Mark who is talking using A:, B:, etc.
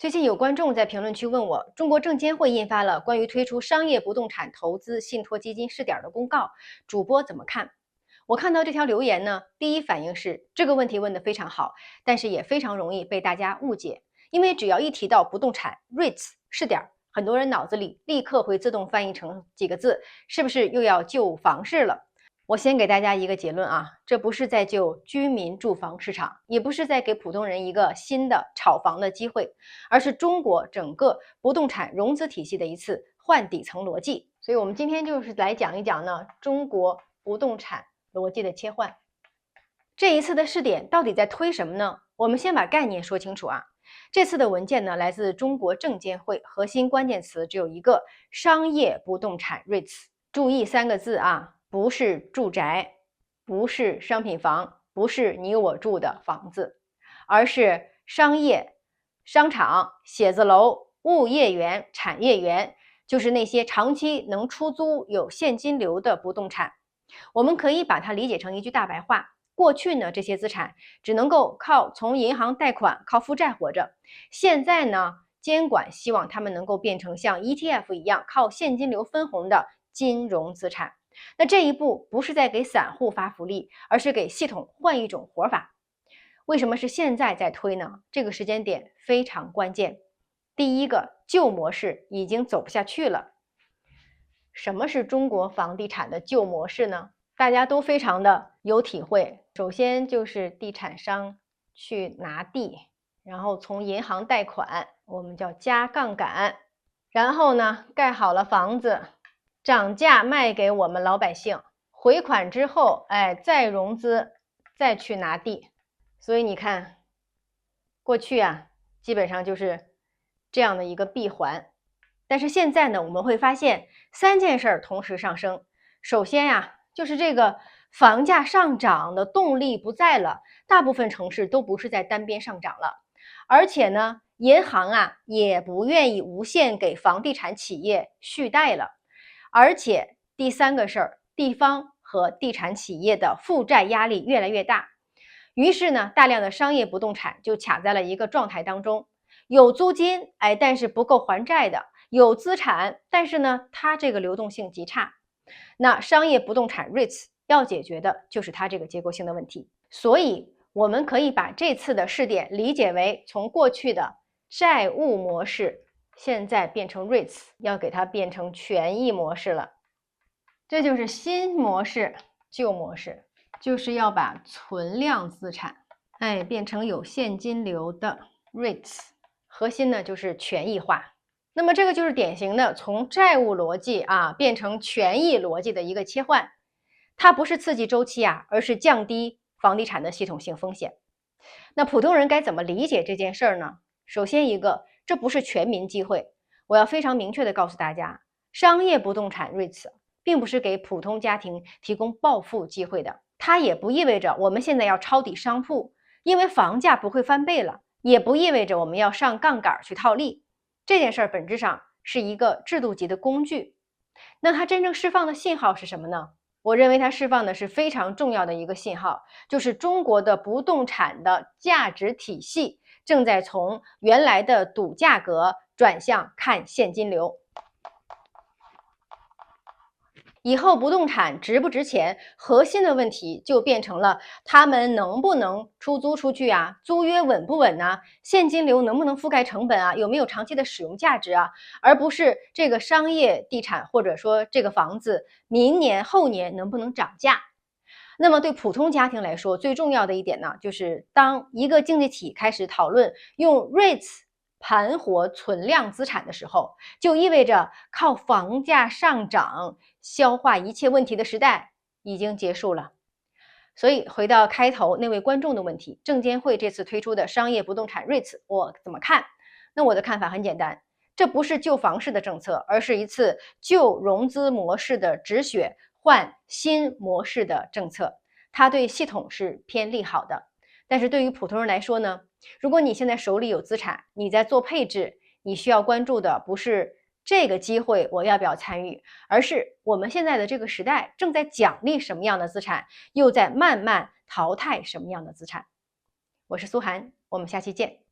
A: 最近有观众在评论区问我，中国证监会印发了关于推出商业不动产投资信托基金试点的公告，主播怎么看？我看到这条留言呢，第一反应是这个问题问得非常好，但是也非常容易被大家误解，因为只要一提到不动产 REITs 试点，很多人脑子里立刻会自动翻译成几个字，是不是又要救房市了？我先给大家一个结论啊，这不是在救居民住房市场，也不是在给普通人一个新的炒房的机会，而是中国整个不动产融资体系的一次换底层逻辑。所以我们今天就是来讲一讲呢，中国不动产逻辑的切换。这一次的试点到底在推什么呢？我们先把概念说清楚啊。这次的文件呢，来自中国证监会，核心关键词只有一个：商业不动产 REITs。注意3个字啊。不是住宅，不是商品房，不是你我住的房子，而是商业、商场、写字楼、物业园、产业园，就是那些长期能出租、有现金流的不动产。我们可以把它理解成一句大白话：过去呢，这些资产只能够靠从银行贷款、靠负债活着。现在呢，监管希望他们能够变成像 ETF 一样靠现金流分红的金融资产。那这一步不是在给散户发福利，而是给系统换一种活法。为什么是现在在推呢？这个时间点非常关键。第一个，旧模式已经走不下去了。什么是中国房地产的旧模式呢？大家都非常的有体会。首先就是地产商去拿地，然后从银行贷款，我们叫加杠杆，然后呢，盖好了房子，涨价卖给我们老百姓，回款之后，再融资，再去拿地。所以你看，过去啊，基本上就是这样的一个闭环。但是现在呢，我们会发现3件事同时上升。首先呀，就是这个房价上涨的动力不在了，大部分城市都不是在单边上涨了，而且呢，银行啊也不愿意无限给房地产企业续贷了。而且第3个事儿，地方和地产企业的负债压力越来越大，于是呢，大量的商业不动产就卡在了一个状态当中，有租金，但是不够还债的，有资产，但是呢，它这个流动性极差。那商业不动产 REITs 要解决的就是它这个结构性的问题，所以我们可以把这次的试点理解为从过去的债务模式现在变成 REITs， 要给它变成权益模式了。这就是新模式。旧模式就是要把存量资产变成有现金流的 REITs， 核心呢就是权益化。那么这个就是典型的从债务逻辑变成权益逻辑的一个切换。它不是刺激周期而是降低房地产的系统性风险。那普通人该怎么理解这件事儿呢？首先一个，这不是全民机会。我要非常明确的告诉大家，商业不动产 REITs 并不是给普通家庭提供暴富机会的，它也不意味着我们现在要抄底商铺，因为房价不会翻倍了，也不意味着我们要上杠杆去套利。这件事儿本质上是一个制度级的工具。那它真正释放的信号是什么呢？我认为它释放的是非常重要的一个信号，就是中国的不动产的价值体系正在从原来的赌价格转向看现金流。以后不动产值不值钱，核心的问题就变成了他们能不能出租出去租约稳不稳现金流能不能覆盖成本有没有长期的使用价值而不是这个商业地产或者说这个房子明年后年能不能涨价。那么对普通家庭来说，最重要的一点呢，就是当一个经济体开始讨论用 REITs 盘活存量资产的时候，就意味着靠房价上涨消化一切问题的时代已经结束了。所以回到开头那位观众的问题，证监会这次推出的商业不动产 REITs 我怎么看？那我的看法很简单，这不是旧房市的政策，而是一次旧融资模式的止血换新模式的政策，它对系统是偏利好的。但是对于普通人来说呢，如果你现在手里有资产，你在做配置，你需要关注的不是这个机会我要不要参与，而是我们现在的这个时代正在奖励什么样的资产，又在慢慢淘汰什么样的资产。我是苏涵，我们下期见。